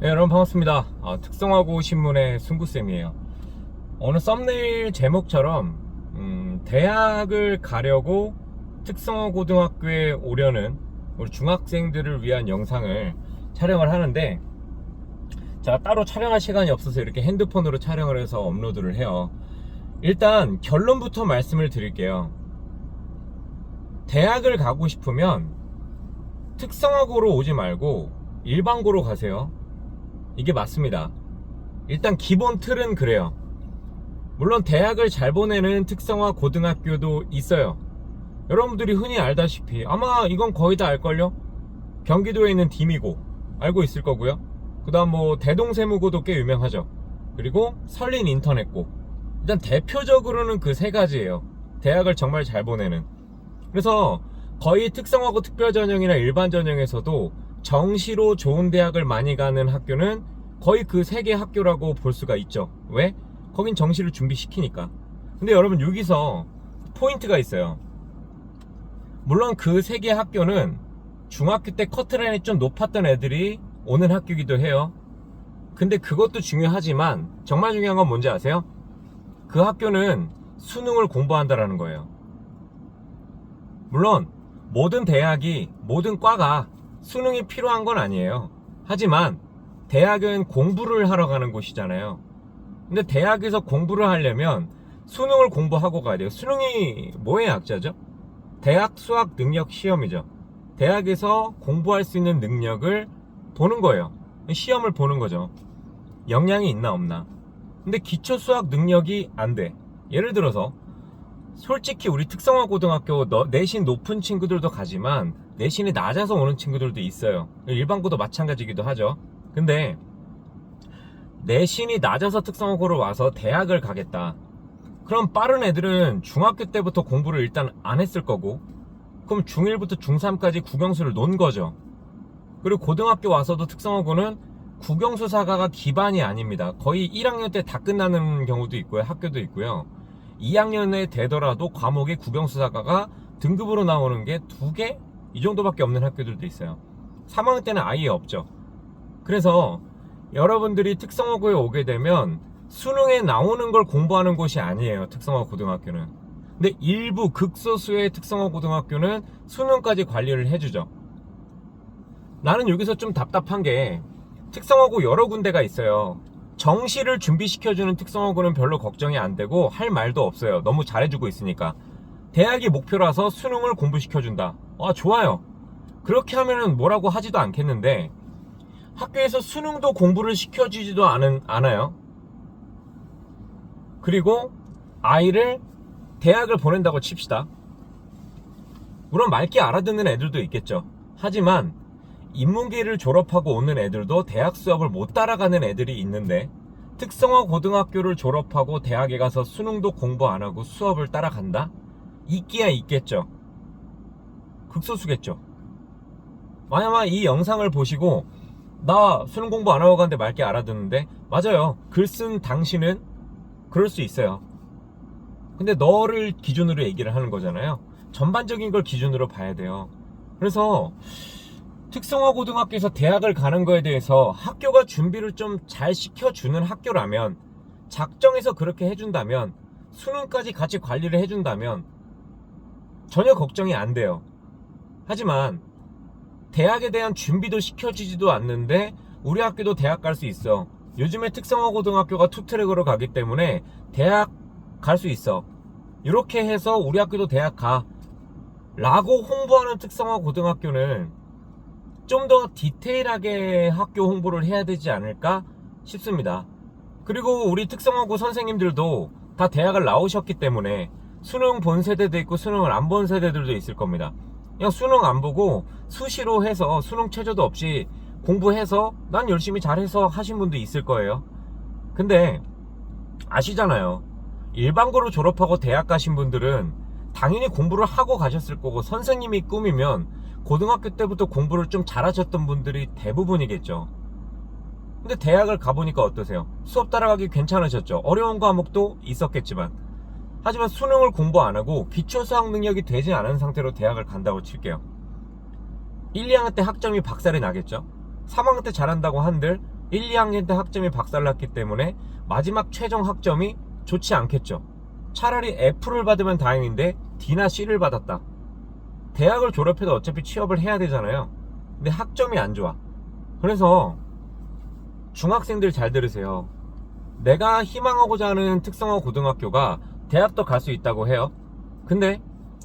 네, 여러분 반갑습니다. 특성화고 신문의 승구쌤이에요. 어느 썸네일 제목처럼 대학을 가려고 특성화 고등학교에 오려는 우리 중학생들을 위한 영상을 촬영을 하는데, 제가 따로 촬영할 시간이 없어서 이렇게 핸드폰으로 촬영을 해서 업로드를 해요. 일단 결론부터 말씀을 드릴게요. 대학을 가고 싶으면 특성화고로 오지 말고 일반고로 가세요. 이게 맞습니다. 일단 기본 틀은 그래요. 물론 대학을 잘 보내는 특성화 고등학교도 있어요. 여러분들이 흔히 알다시피, 아마 이건 거의 다 알걸요? 경기도에 있는 디미고 알고 있을 거고요. 그 다음 대동세무고도 꽤 유명하죠. 그리고 설린인터넷고. 일단 대표적으로는 그 세 가지예요. 대학을 정말 잘 보내는. 그래서 거의 특성화고 특별전형이나 일반전형에서도 정시로 좋은 대학을 많이 가는 학교는 거의 그 세 개 학교라고 볼 수가 있죠. 왜? 거긴 정시를 준비시키니까. 근데 여러분, 여기서 포인트가 있어요. 물론 그 세 개 학교는 중학교 때 커트라인이 좀 높았던 애들이 오는 학교이기도 해요. 근데 그것도 중요하지만 정말 중요한 건 뭔지 아세요? 그 학교는 수능을 공부한다라는 거예요. 물론 모든 대학이, 모든 과가 수능이 필요한 건 아니에요. 하지만 대학은 공부를 하러 가는 곳이잖아요. 근데 대학에서 공부를 하려면 수능을 공부하고 가야 돼요. 수능이 뭐의 약자죠? 대학 수학 능력 시험이죠. 대학에서 공부할 수 있는 능력을 보는 거예요. 시험을 보는 거죠. 역량이 있나 없나. 근데 기초 수학 능력이 안 돼. 예를 들어서 솔직히 우리 특성화 고등학교 내신 높은 친구들도 가지만 내신이 낮아서 오는 친구들도 있어요. 일반고도 마찬가지기도 하죠. 근데 내신이 낮아서 특성화고로 와서 대학을 가겠다. 그럼 빠른 애들은 중학교 때부터 공부를 일단 안 했을 거고, 그럼 중1부터 중3까지 국영수를 논 거죠. 그리고 고등학교 와서도 특성화고는 국영수 사과가 기반이 아닙니다. 거의 1학년 때 다 끝나는 경우도 있고요. 학교도 있고요. 2학년에 되더라도 과목의 국영수 사과가 등급으로 나오는 게 2개? 이 정도밖에 없는 학교들도 있어요. 3학년 때는 아예 없죠. 그래서 여러분들이 특성화고에 오게 되면 수능에 나오는 걸 공부하는 곳이 아니에요. 특성화 고등학교는. 근데 일부 극소수의 특성화 고등학교는 수능까지 관리를 해주죠. 나는 여기서 좀 답답한 게, 특성화고 여러 군데가 있어요. 정시를 준비시켜주는 특성화고는 별로 걱정이 안 되고 할 말도 없어요. 너무 잘해주고 있으니까. 대학이 목표라서 수능을 공부시켜준다. 좋아요. 그렇게 하면은 뭐라고 하지도 않겠는데, 학교에서 수능도 공부를 시켜주지도 않아요. 그리고 아이를 대학을 보낸다고 칩시다. 물론 맑게 알아듣는 애들도 있겠죠. 하지만 인문계를 졸업하고 오는 애들도 대학 수업을 못 따라가는 애들이 있는데, 특성화 고등학교를 졸업하고 대학에 가서 수능도 공부 안 하고 수업을 따라간다? 있기야 있겠죠. 극소수겠죠. 만약 이 영상을 보시고 나 수능 공부 안 하고 갔는데 맑게 알아듣는데, 맞아요. 글 쓴 당신은 그럴 수 있어요. 근데 너를 기준으로 얘기를 하는 거잖아요. 전반적인 걸 기준으로 봐야 돼요. 그래서 특성화 고등학교에서 대학을 가는 거에 대해서 학교가 준비를 좀 잘 시켜주는 학교라면, 작정해서 그렇게 해준다면, 수능까지 같이 관리를 해준다면 전혀 걱정이 안 돼요. 하지만 대학에 대한 준비도 시켜주지도 않는데 우리 학교도 대학 갈 수 있어, 요즘에 특성화 고등학교가 투트랙으로 가기 때문에 대학 갈 수 있어, 이렇게 해서 우리 학교도 대학 가 라고 홍보하는 특성화 고등학교는 좀 더 디테일하게 학교 홍보를 해야 되지 않을까 싶습니다. 그리고 우리 특성화고 선생님들도 다 대학을 나오셨기 때문에 수능 본 세대도 있고 수능을 안 본 세대들도 있을 겁니다. 그냥 수능 안 보고 수시로 해서 수능 최저도 없이 공부해서 난 열심히 잘해서 하신 분도 있을 거예요. 근데 아시잖아요. 일반고로 졸업하고 대학 가신 분들은 당연히 공부를 하고 가셨을 거고, 선생님이 꿈이면 고등학교 때부터 공부를 좀 잘하셨던 분들이 대부분이겠죠. 근데 대학을 가보니까 어떠세요? 수업 따라가기 괜찮으셨죠? 어려운 과목도 있었겠지만. 하지만 수능을 공부 안 하고 기초수학 능력이 되지 않은 상태로 대학을 간다고 칠게요. 1, 2학년 때 학점이 박살이 나겠죠? 3학년 때 잘한다고 한들 1, 2학년 때 학점이 박살났기 때문에 마지막 최종 학점이 좋지 않겠죠. 차라리 F를 받으면 다행인데 D나 C를 받았다. 대학을 졸업해도 어차피 취업을 해야 되잖아요. 근데 학점이 안 좋아. 그래서 중학생들 잘 들으세요. 내가 희망하고자 하는 특성화 고등학교가 대학도 갈 수 있다고 해요. 근데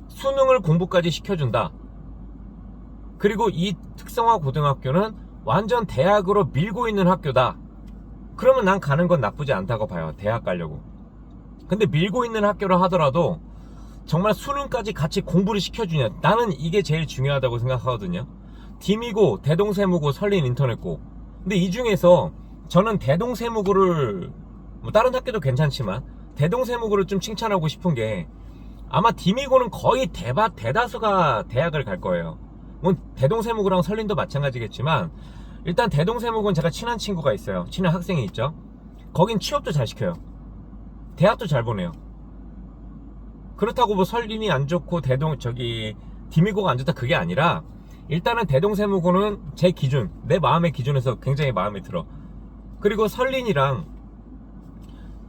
수능을 공부까지 시켜준다. 그리고 이 특성화 고등학교는 완전 대학으로 밀고 있는 학교다. 그러면 난 가는 건 나쁘지 않다고 봐요. 대학 가려고. 근데 밀고 있는 학교를 하더라도 정말 수능까지 같이 공부를 시켜주냐, 나는 이게 제일 중요하다고 생각하거든요. 디미고, 대동세무고, 설린 인터넷고. 근데 이 중에서 저는 대동세무고를, 뭐 다른 학교도 괜찮지만 대동세무고를 좀 칭찬하고 싶은 게, 아마 디미고는 거의 대다수가 대학을 갈 거예요. 뭐 대동세무고랑 설린도 마찬가지겠지만, 일단 대동세무고는 제가 친한 친구가 있어요. 친한 학생이 있죠. 거긴 취업도 잘 시켜요. 대학도 잘 보내요. 그렇다고 뭐 설린이 안 좋고 디미고가 안 좋다, 그게 아니라 일단은 대동세무고는 제 기준, 내 마음의 기준에서 굉장히 마음에 들어. 그리고 설린이랑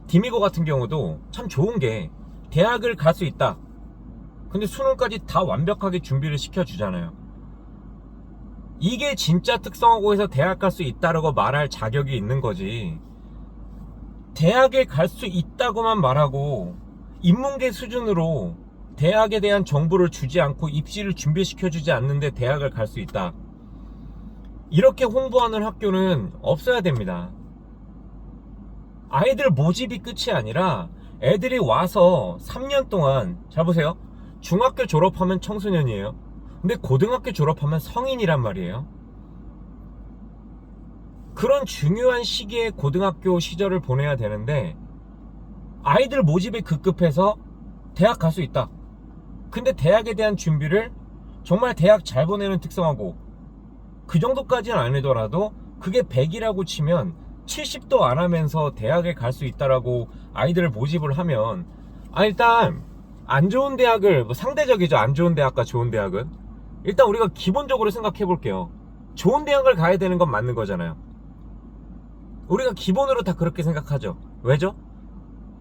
디미고 같은 경우도 참 좋은 게 대학을 갈 수 있다. 근데 수능까지 다 완벽하게 준비를 시켜주잖아요. 이게 진짜 특성화고에서 대학 갈 수 있다라고 말할 자격이 있는 거지. 대학에 갈 수 있다고만 말하고 인문계 수준으로 대학에 대한 정보를 주지 않고 입시를 준비시켜주지 않는데 대학을 갈 수 있다. 이렇게 홍보하는 학교는 없어야 됩니다. 아이들 모집이 끝이 아니라 애들이 와서 3년 동안, 잘 보세요. 중학교 졸업하면 청소년이에요. 근데 고등학교 졸업하면 성인이란 말이에요. 그런 중요한 시기에 고등학교 시절을 보내야 되는데 아이들 모집에 급급해서 대학 갈 수 있다. 근데 대학에 대한 준비를 정말 대학 잘 보내는 특성화고, 그 정도까지는 아니더라도 그게 100이라고 치면 70도 안 하면서 대학에 갈 수 있다라고 아이들을 모집을 하면, 일단 안 좋은 대학을, 뭐 상대적이죠. 안 좋은 대학과 좋은 대학은. 일단 우리가 기본적으로 생각해 볼게요. 좋은 대학을 가야 되는 건 맞는 거잖아요. 우리가 기본으로 다 그렇게 생각하죠. 왜죠?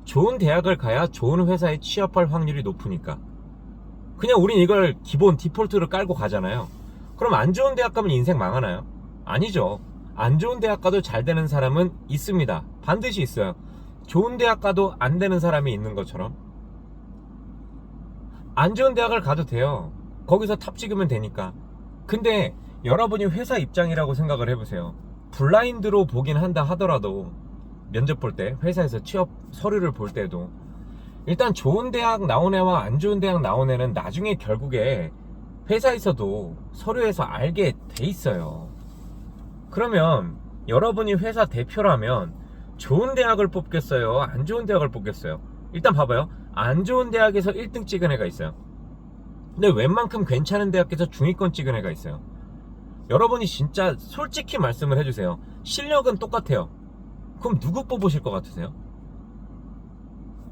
좋은 대학을 가야 좋은 회사에 취업할 확률이 높으니까. 그냥 우린 이걸 기본 디폴트로 깔고 가잖아요. 그럼 안 좋은 대학 가면 인생 망하나요? 아니죠. 안 좋은 대학 가도 잘 되는 사람은 있습니다. 반드시 있어요. 좋은 대학 가도 안 되는 사람이 있는 것처럼. 안 좋은 대학을 가도 돼요. 거기서 탑 찍으면 되니까. 근데 여러분이 회사 입장이라고 생각을 해보세요. 블라인드로 보긴 한다 하더라도, 면접 볼 때, 회사에서 취업 서류를 볼 때도 일단 좋은 대학 나온 애와 안 좋은 대학 나온 애는 나중에 결국에 회사에서도 서류에서 알게 돼 있어요. 그러면 여러분이 회사 대표라면 좋은 대학을 뽑겠어요? 안 좋은 대학을 뽑겠어요? 일단 봐봐요. 안 좋은 대학에서 1등 찍은 애가 있어요. 근데 웬만큼 괜찮은 대학에서 중위권 찍은 애가 있어요. 여러분이 진짜 솔직히 말씀을 해주세요. 실력은 똑같아요. 그럼 누구 뽑으실 것 같으세요?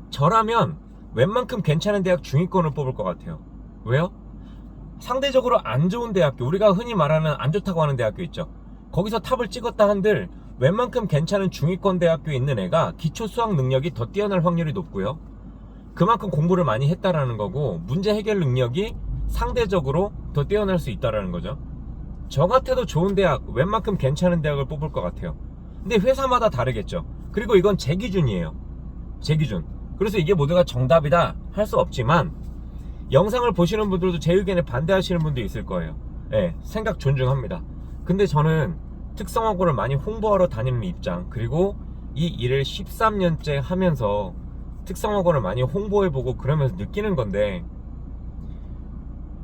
저라면 웬만큼 괜찮은 대학 중위권을 뽑을 것 같아요. 왜요? 상대적으로 안 좋은 대학교, 우리가 흔히 말하는 안 좋다고 하는 대학교 있죠. 거기서 탑을 찍었다 한들 웬만큼 괜찮은 중위권 대학교에 있는 애가 기초 수학 능력이 더 뛰어날 확률이 높고요. 그만큼 공부를 많이 했다라는 거고, 문제 해결 능력이 상대적으로 더 뛰어날 수 있다라는 거죠. 저 같아도 좋은 대학, 웬만큼 괜찮은 대학을 뽑을 것 같아요. 근데 회사마다 다르겠죠. 그리고 이건 제 기준이에요. 제 기준. 그래서 이게 모두가 정답이다 할 수 없지만, 영상을 보시는 분들도 제 의견에 반대하시는 분도 있을 거예요. 네, 생각 존중합니다. 근데 저는 특성화고를 많이 홍보하러 다니는 입장, 그리고 이 일을 13년째 하면서 특성화고를 많이 홍보해보고 그러면서 느끼는 건데,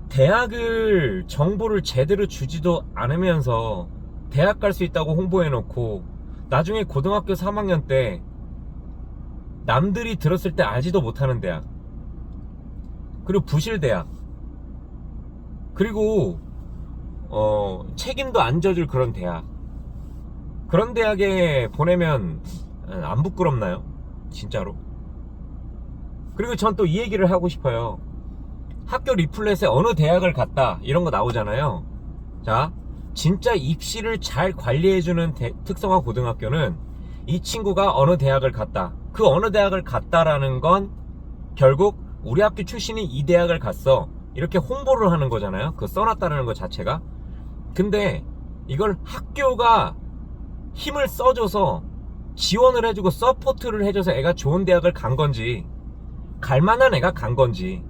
대학을 정보를 제대로 주지도 않으면서 대학 갈 수 있다고 홍보해놓고 나중에 고등학교 3학년 때 남들이 들었을 때 알지도 못하는 대학, 그리고 부실대학, 그리고 책임도 안 져줄 그런 대학, 그런 대학에 보내면 안 부끄럽나요? 진짜로. 그리고 전 또 이 얘기를 하고 싶어요. 학교 리플렛에 어느 대학을 갔다 이런 거 나오잖아요. 자, 진짜 입시를 잘 관리해주는 특성화 고등학교는 이 친구가 어느 대학을 갔다, 그 어느 대학을 갔다라는 건 결국 우리 학교 출신이 이 대학을 갔어 이렇게 홍보를 하는 거잖아요. 그 써놨다는 것 자체가. 근데 이걸 학교가 힘을 써줘서 지원을 해주고 서포트를 해줘서 애가 좋은 대학을 간 건지, 갈만한 애가 간 건지,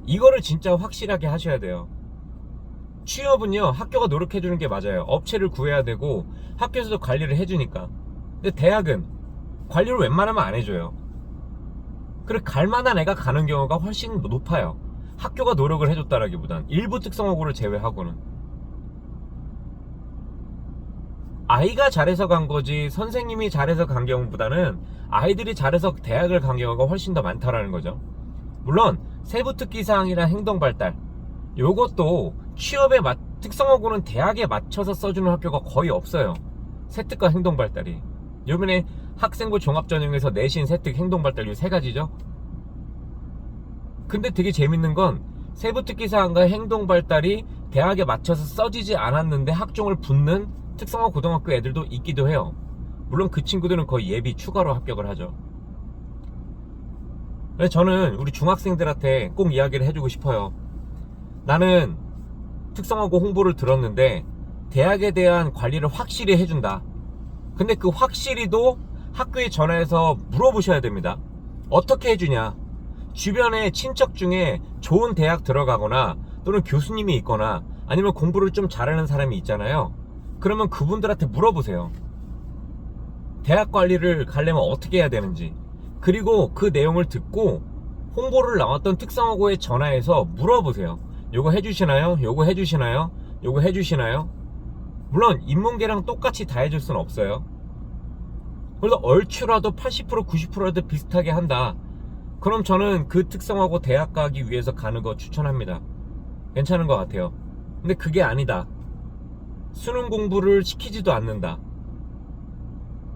이거를 진짜 확실하게 하셔야 돼요. 취업은요, 학교가 노력해주는 게 맞아요. 업체를 구해야 되고 학교에서도 관리를 해주니까. 근데 대학은 관리를 웬만하면 안 해줘요. 그래, 갈만한 애가 가는 경우가 훨씬 높아요. 학교가 노력을 해줬다라기보단, 일부 특성화고를 제외하고는. 아이가 잘해서 간 거지 선생님이 잘해서 간 경우보다는 아이들이 잘해서 대학을 간 경우가 훨씬 더 많다라는 거죠. 물론 세부특기사항이나 행동발달, 요것도 취업에 특성화고는 대학에 맞춰서 써주는 학교가 거의 없어요. 세특과 행동발달이. 요번에 학생부 종합전형에서 내신, 세특, 행동발달 요 세 가지죠. 근데 되게 재밌는 건 세부특기사항과 행동발달이 대학에 맞춰서 써지지 않았는데 학종을 붙는 특성화 고등학교 애들도 있기도 해요. 물론 그 친구들은 거의 예비 추가로 합격을 하죠. 그래서 저는 우리 중학생들한테 꼭 이야기를 해주고 싶어요. 나는 특성화고 홍보를 들었는데 대학에 대한 관리를 확실히 해준다. 근데 그 확실히도 학교에 전화해서 물어보셔야 됩니다. 어떻게 해주냐. 주변에 친척 중에 좋은 대학 들어가거나 또는 교수님이 있거나 아니면 공부를 좀 잘하는 사람이 있잖아요. 그러면 그분들한테 물어보세요. 대학 관리를 가려면 어떻게 해야 되는지. 그리고 그 내용을 듣고 홍보를 나왔던 특성화고에 전화해서 물어보세요. 요거 해주시나요? 요거 해주시나요? 요거 해주시나요? 물론 인문계랑 똑같이 다 해줄 수는 없어요. 그래서 얼추라도 80% 90%라도 비슷하게 한다. 그럼 저는 그 특성화고 대학 가기 위해서 가는 거 추천합니다. 괜찮은 것 같아요. 근데 그게 아니다. 수능 공부를 시키지도 않는다.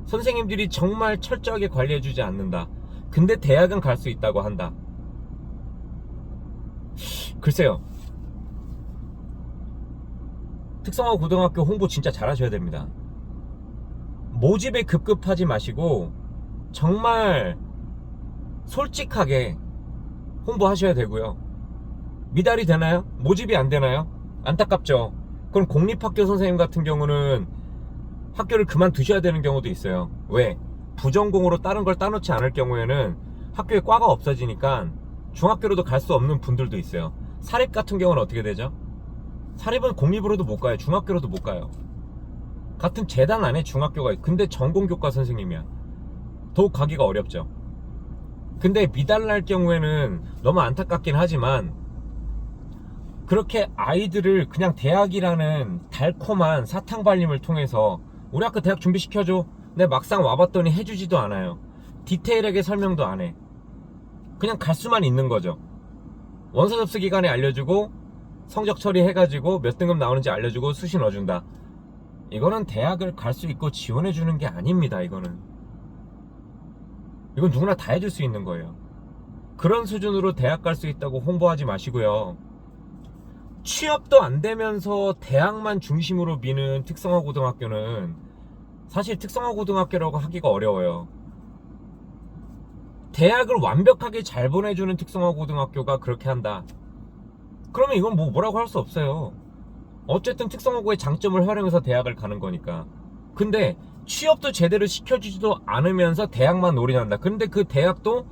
선생님들이 정말 철저하게 관리해주지 않는다. 근데 대학은 갈 수 있다고 한다. 글쎄요. 특성화 고등학교 홍보 진짜 잘하셔야 됩니다. 모집에 급급하지 마시고 정말 솔직하게 홍보하셔야 되고요. 미달이 되나요? 모집이 안 되나요? 안타깝죠. 그럼 공립학교 선생님 같은 경우는 학교를 그만두셔야 되는 경우도 있어요. 왜? 부전공으로 다른 걸 따놓지 않을 경우에는 학교에 과가 없어지니까 중학교로도 갈 수 없는 분들도 있어요. 사립 같은 경우는 어떻게 되죠? 사립은 공립으로도 못 가요. 중학교로도 못 가요. 같은 재단 안에 중학교가 있고, 근데 전공교과 선생님이야. 더욱 가기가 어렵죠. 근데 미달날 경우에는 너무 안타깝긴 하지만 그렇게 아이들을 그냥 대학이라는 달콤한 사탕발림을 통해서 우리 학교 대학 준비시켜줘. 근데 막상 와봤더니 해주지도 않아요. 디테일하게 설명도 안 해. 그냥 갈 수만 있는 거죠. 원서 접수 기간에 알려주고 성적 처리해가지고 몇 등급 나오는지 알려주고 수시 넣어준다. 이거는 대학을 갈 수 있고 지원해주는 게 아닙니다. 이건 누구나 다 해줄 수 있는 거예요. 그런 수준으로 대학 갈 수 있다고 홍보하지 마시고요. 취업도 안 되면서 대학만 중심으로 미는 특성화 고등학교는 사실 특성화 고등학교라고 하기가 어려워요. 대학을 완벽하게 잘 보내주는 특성화 고등학교가 그렇게 한다. 그러면 이건 뭐라고 할 수 없어요. 어쨌든 특성화고의 장점을 활용해서 대학을 가는 거니까. 근데 취업도 제대로 시켜주지도 않으면서 대학만 올인한다. 근데 그 대학도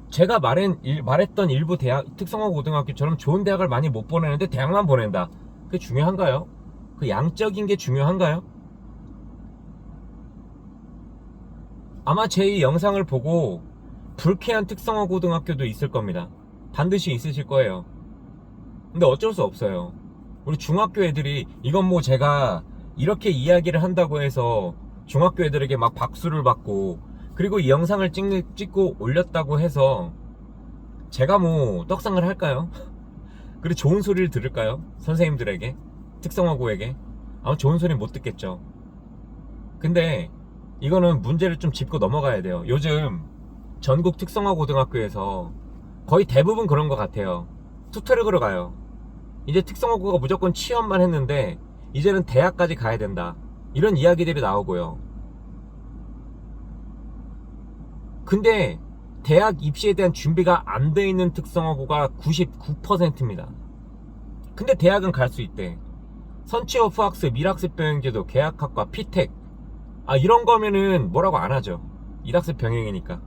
제가 말했던 일부 대학, 특성화 고등학교처럼 좋은 대학을 많이 못 보내는데 대학만 보낸다. 그게 중요한가요? 그 양적인 게 중요한가요? 아마 제 이 영상을 보고 불쾌한 특성화 고등학교도 있을 겁니다. 반드시 있으실 거예요. 근데 어쩔 수 없어요. 우리 중학교 애들이, 이건 뭐 제가 이렇게 이야기를 한다고 해서 중학교 애들에게 막 박수를 받고, 그리고 이 영상을 찍고 올렸다고 해서 제가 뭐 떡상을 할까요? 그리고 좋은 소리를 들을까요? 선생님들에게, 특성화고에게. 아마 좋은 소리 못 듣겠죠. 근데 이거는 문제를 좀 짚고 넘어가야 돼요. 요즘 전국 특성화 고등학교에서 거의 대부분 그런 것 같아요. 투트랙으로 가요. 이제 특성화고가 무조건 취업만 했는데 이제는 대학까지 가야 된다, 이런 이야기들이 나오고요. 근데 대학 입시에 대한 준비가 안 돼 있는 특성화고가 99%입니다. 근데 대학은 갈 수 있대. 선취업 후학습, 일학습 병행제도, 계약학과, 피텍, 이런 거면은 뭐라고 안 하죠. 일학습 병행이니까.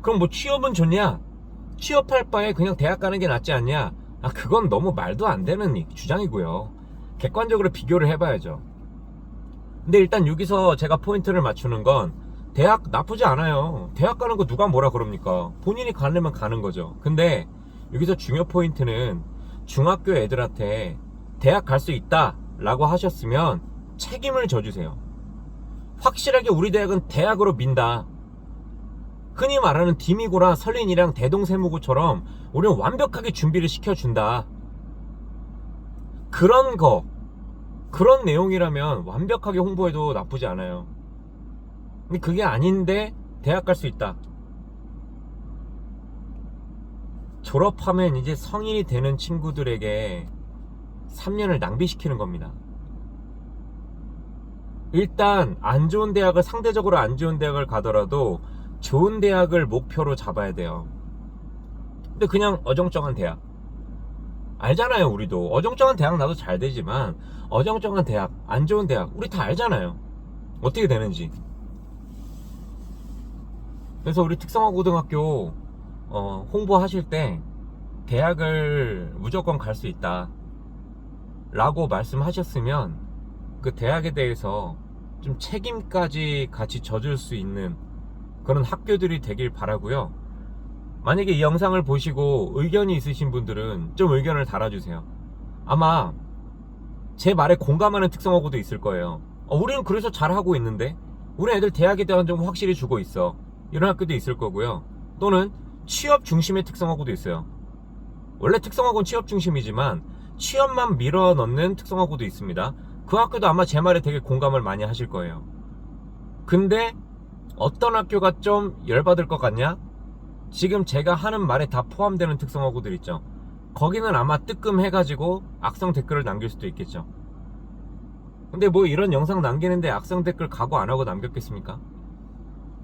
그럼 뭐 취업은 좋냐? 취업할 바에 그냥 대학 가는 게 낫지 않냐? 그건 너무 말도 안 되는 주장이고요. 객관적으로 비교를 해봐야죠. 근데 일단 여기서 제가 포인트를 맞추는 건, 대학 나쁘지 않아요. 대학 가는 거 누가 뭐라 그럽니까? 본인이 가려면 가는 거죠. 근데 여기서 중요 포인트는, 중학교 애들한테 대학 갈 수 있다 라고 하셨으면 책임을 져주세요. 확실하게 우리 대학은 대학으로 민다. 흔히 말하는 디미고랑 설린이랑 대동세무고처럼 우리는 완벽하게 준비를 시켜준다. 그런 내용이라면 완벽하게 홍보해도 나쁘지 않아요. 근데 그게 아닌데 대학 갈 수 있다. 졸업하면 이제 성인이 되는 친구들에게 3년을 낭비시키는 겁니다. 일단 상대적으로 안 좋은 대학을 가더라도 좋은 대학을 목표로 잡아야 돼요. 근데 그냥 어정쩡한 대학, 알잖아요. 우리도 어정쩡한 대학 나도 잘 되지만, 어정쩡한 대학, 안 좋은 대학 우리 다 알잖아요, 어떻게 되는지. 그래서 우리 특성화고등학교 홍보하실 때 대학을 무조건 갈 수 있다 라고 말씀하셨으면, 그 대학에 대해서 좀 책임까지 같이 져줄 수 있는 그런 학교들이 되길 바라고요. 만약에 이 영상을 보시고 의견이 있으신 분들은 좀 의견을 달아주세요. 아마 제 말에 공감하는 특성화고도 있을 거예요. 우리는 그래서 잘하고 있는데, 우리 애들 대학에 대한 좀 확실히 주고 있어, 이런 학교도 있을 거고요. 또는 취업 중심의 특성화고도 있어요. 원래 특성화고는 취업 중심이지만 취업만 밀어넣는 특성화고도 있습니다. 그 학교도 아마 제 말에 되게 공감을 많이 하실 거예요. 근데 어떤 학교가 좀 열받을 것 같냐? 지금 제가 하는 말에 다 포함되는 특성화고들 있죠. 거기는 아마 뜨끔해가지고 악성 댓글을 남길 수도 있겠죠. 근데 뭐 이런 영상 남기는데 악성 댓글 각오 안 하고 남겼겠습니까?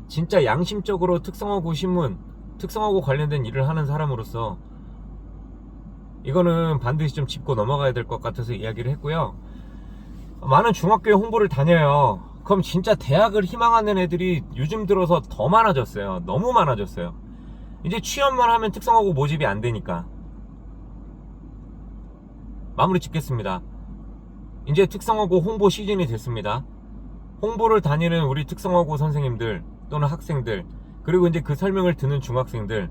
진짜 양심적으로 특성화고 신문, 특성화고 관련된 일을 하는 사람으로서 이거는 반드시 좀 짚고 넘어가야 될 것 같아서 이야기를 했고요. 많은 중학교에 홍보를 다녀요. 그럼 진짜 대학을 희망하는 애들이 요즘 들어서 더 많아졌어요. 너무 많아졌어요. 이제 취업만 하면 특성화고 모집이 안 되니까. 마무리 짓겠습니다. 이제 특성화고 홍보 시즌이 됐습니다. 홍보를 다니는 우리 특성화고 선생님들 또는 학생들, 그리고 이제 그 설명을 듣는 중학생들,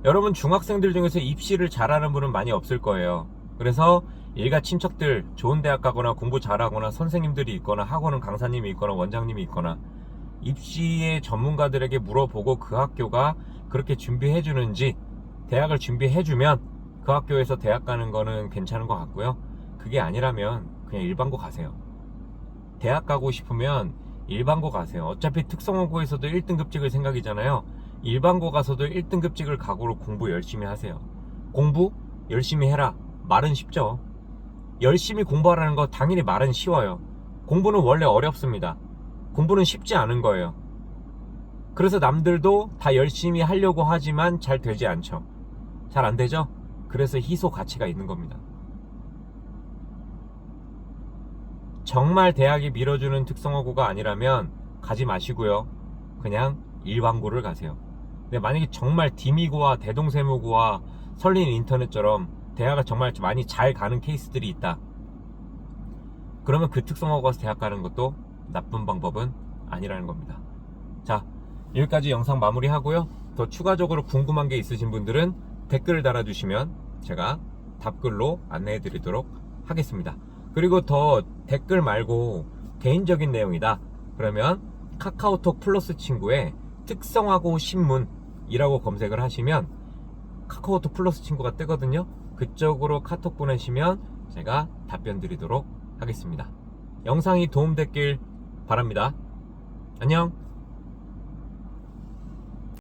여러분 중학생들 중에서 입시를 잘하는 분은 많이 없을 거예요. 그래서 일가 친척들, 좋은 대학 가거나 공부 잘하거나 선생님들이 있거나 학원은 강사님이 있거나 원장님이 있거나 입시의 전문가들에게 물어보고 그 학교가 그렇게 준비해 주는지, 대학을 준비해 주면 그 학교에서 대학 가는 거는 괜찮은 것 같고요. 그게 아니라면 그냥 일반고 가세요. 대학 가고 싶으면 일반고 가세요. 어차피 특성화고에서도 1등급 찍을 생각이잖아요. 일반고 가서도 1등급 찍을 각오로 공부 열심히 하세요. 공부 열심히 해라, 말은 쉽죠. 열심히 공부하라는 거 당연히 말은 쉬워요. 공부는 원래 어렵습니다. 공부는 쉽지 않은 거예요. 그래서 남들도 다 열심히 하려고 하지만 잘 되지 않죠. 잘 안 되죠? 그래서 희소 가치가 있는 겁니다. 정말 대학이 밀어주는 특성화고가 아니라면 가지 마시고요. 그냥 일반고를 가세요. 근데 만약에 정말 디미고와 대동세무고와 설린 인터넷처럼 대학을 정말 많이 잘 가는 케이스들이 있다, 그러면 그 특성화고 가서 대학 가는 것도 나쁜 방법은 아니라는 겁니다. 자, 여기까지 영상 마무리하고요. 더 추가적으로 궁금한 게 있으신 분들은 댓글을 달아주시면 제가 답글로 안내해 드리도록 하겠습니다. 그리고 더 댓글 말고 개인적인 내용이다 그러면 카카오톡 플러스 친구에 특성화고 신문이라고 검색을 하시면 카카오톡 플러스 친구가 뜨거든요. 그쪽으로 카톡 보내시면 제가 답변 드리도록 하겠습니다. 영상이 도움됐길 바랍니다. 안녕.